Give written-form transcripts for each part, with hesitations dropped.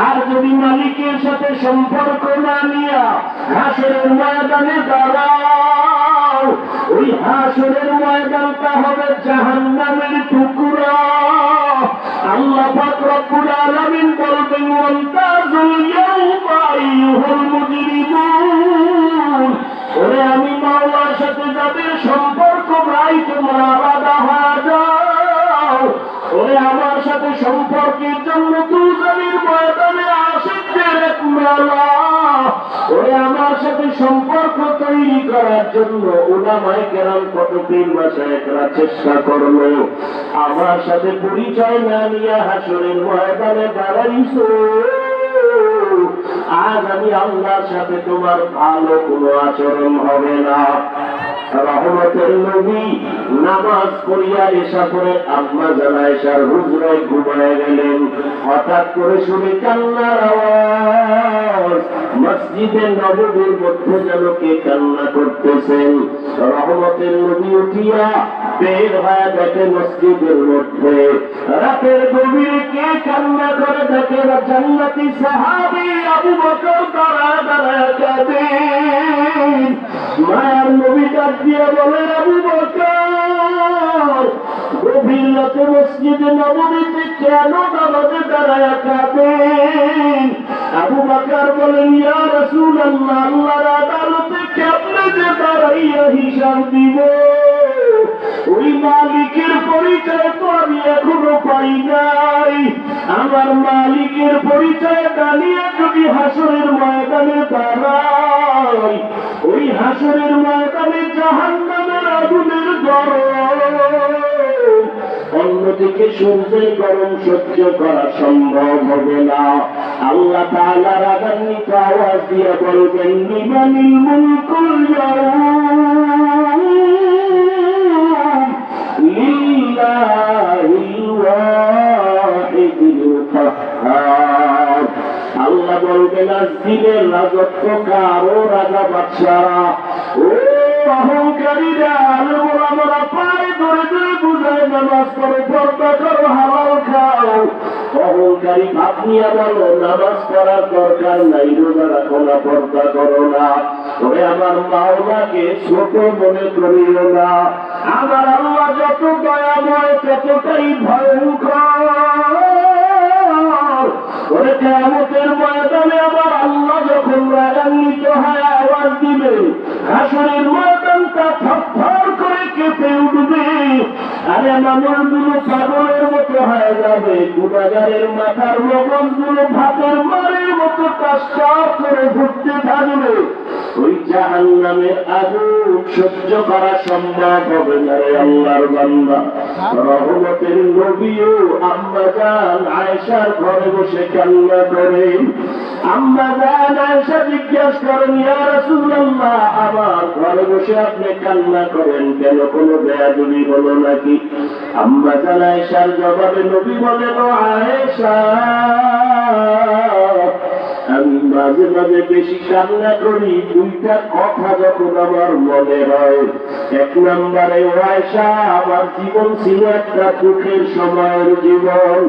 আর যদি মালিকের সাথে সম্পর্ক না নিয়া হাসরের ময়দানে দাঁড়াও, ওই হাসরের ময়দানটা হবে জাহান্নামের টুকরা। আল্লাহ পাক রব্বুল আলামিন বলবেন, ওয়ান্তাজুল ইয়াউমা আইয়ুহাল মুজরিমুন, ওরে আমি মাওলার সাথে যাদের সম্পর্ক নাই তোমরা আলাদা হয়ে যাও। ওরে আমার সাথে সম্পর্কের জন্য দুজনের ময়দানে আশিকদের এক মেলা। ওরে আমার সাথে সম্পর্ক তৈরি করার জন্য উলামায়ে কেরাম কত পীর মাশায়েখরা চেষ্টা করলো। আমার সাথে পরিচয় না নিয়ে হাসরের ময়দানে দাঁড়াইছো, আজ আমি আল্লাহর সাথে তোমার ভালো কোনো আচরণ হবে না। রহমতের নবী নামাজ পড়িয়া এসা পরে আম্মা জান আয়েশার হুজরায় ঘুমায় গেলেন। হঠাৎ করে শুনে কান্নার আওয়াজ। মসজিদে নববীর মধ্যে যেন কে কান্না করতেছেন। রহমতের নবী উঠিয়া বের হয়ে দেখে মসজিদের মধ্যে রাতের গভীরে কে কান্না করে দেখে জান্নাতি সাহাবী আবু বকর দাঁড়ায় দাঁড়ায় কাঁদে। মায়ার নবী ডাক দিয়ে বলে, আবু বকর গভীর রাতে মসজিদে নববীতে কেন নামাজে দাঁড়ায় কাঁদেন? আবু বকর বলেন, ইয়া রাসূলুল্লাহ, আল্লাহর আদালতে কেমনে যে দাঁড়াইয়া হিসাব দিব, ওই মালিকের পরিচয় তো আমি এখনো পাই নাই। আমার মালিকের পরিচয় জানিয়ে যদি হাসরের ময়দানে দাঁড়াই, ওই হাসরের ময়দানে জাহান্নামের আগুনের গরম, অন্যদিকে সূর্যের গরম সহ্য করা সম্ভব হবে না। আল্লাহ তাআলা রাগান্বিত আওয়াজ দিয়ে বলবেন, লিমানিল মুলকুল ইয়াউম লিল্লাহিল ওয়াহিদিল কাহ্হার। আল্লাহ বলবেন, আজ দিনের রাজত্ব কার? ও রাজা বাদশারা, ও অহংকারীরা, আলেমরা পায়ে ধরে ধরে বুঝায় নামাজ পড়ো, পর্দা করো, হালাল খাও। অহংকারী ভাব নিয়ে বলো নামাজ পড়ার দরকার নাই, রোজা রাখো না, পর্দা করো না। তবে আমার মাওলাকে ছোট মনে করিও না। আমার আল্লাহ যত দয়াময় ততটাই ভয়ঙ্কর। ওরে কিয়ামতের ময়দানে আমার আল্লাহ যখন রাগান্বিত হয়ে আওয়াজ দিবে, হাসরের ময়দানটা থরথর করে কেঁপে উঠবে। আরে মানুষগুলো পাগলের মতো হয়ে যাবে, গুনাহগারের মাথার মগজগুলো ভাতের মারের মতো কাস্টার করে ঘুরতে থাকবে। ওই জাহান্নামের আগুন সহ্য করা সম্ভব হবে না রে আল্লাহর বান্দা। রহমতের নবীও আম্মা জান আয়েশার ঘরে বসে কান্না করেন। আম্মা জান আয়েশা জিজ্ঞাসা করেন, ইয়া রাসূলুল্লাহ, আমার ঘরে বসে আপনি কান্না করেন কেন? কোনো বেয়াদবি হলো নাকি? আম্মা জান আয়েশার জবাবে নবী বলেন, ও আয়েশা, আমি মাঝে মাঝে বেশি কান্না করি দুইটা কথা যখন আমার মনে হয়। এক নম্বরে, ও আয়েশা, আমার জীবন ছিল একটা দুঃখের সময়ের জীবন।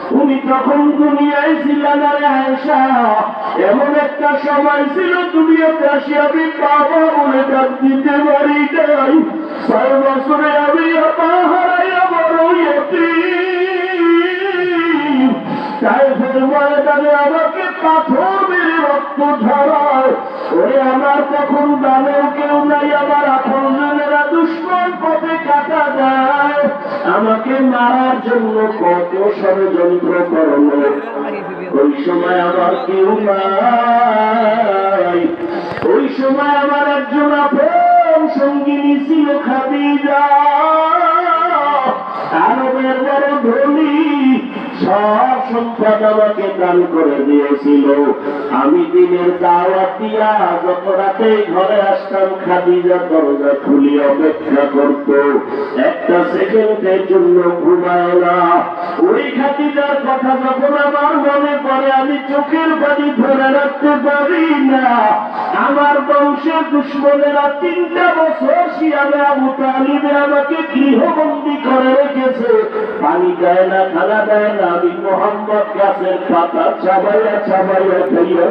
তুমি তখন দুনিয়ায় ছিলেন না রে আয়েশা, এমন একটা সময় ছিল দুনিয়াতে আসি আমি বাবা বলে ডাক দিতে পারি নাই। 6 বছরে আমি আপা হারাইয়া বড় ইয়তীম। তাইফের ময়দানে আমাকে পাথর মেরে রক্ত ঝরায়। ওরে আমার তখন দানেও কেউ নাই, আমার আপনজনেরা দুশ্মন পথে কাটা যায়। আমাকে মারার জন্য কত ষড়যন্ত্র করলো। ওই সময় আমার কেউ নাই। ওই সময় আমার একজন আপন সঙ্গিনী ছিল খাদিজা, আরবের বড় ধনী, সব সম্পদ আমাকে দান করে দিয়েছিল। আমি দিনের দাওয়াত দিয়া যত রাতে ঘরে আসতাম, খাদিজা দরজা খুলি অপেক্ষা করত, একটা সেকেন্ডের জন্য ঘুমায় না। ওই খাদিজার কথা যখন আমার মনে পড়ে পরে আমি চোখের পানি ধরে রাখতে পারি না। আমার বংশের দুশ্মনেরা 3টা বছর শিয়াবে আবু তালিবে আমাকে গৃহবন্দী করে রেখেছে। পানি দেয় না, খানা দেয় না। আমি মোহাম্মদ গাছের পাতা চাবাইয়া চাবাইয়া খাইয়া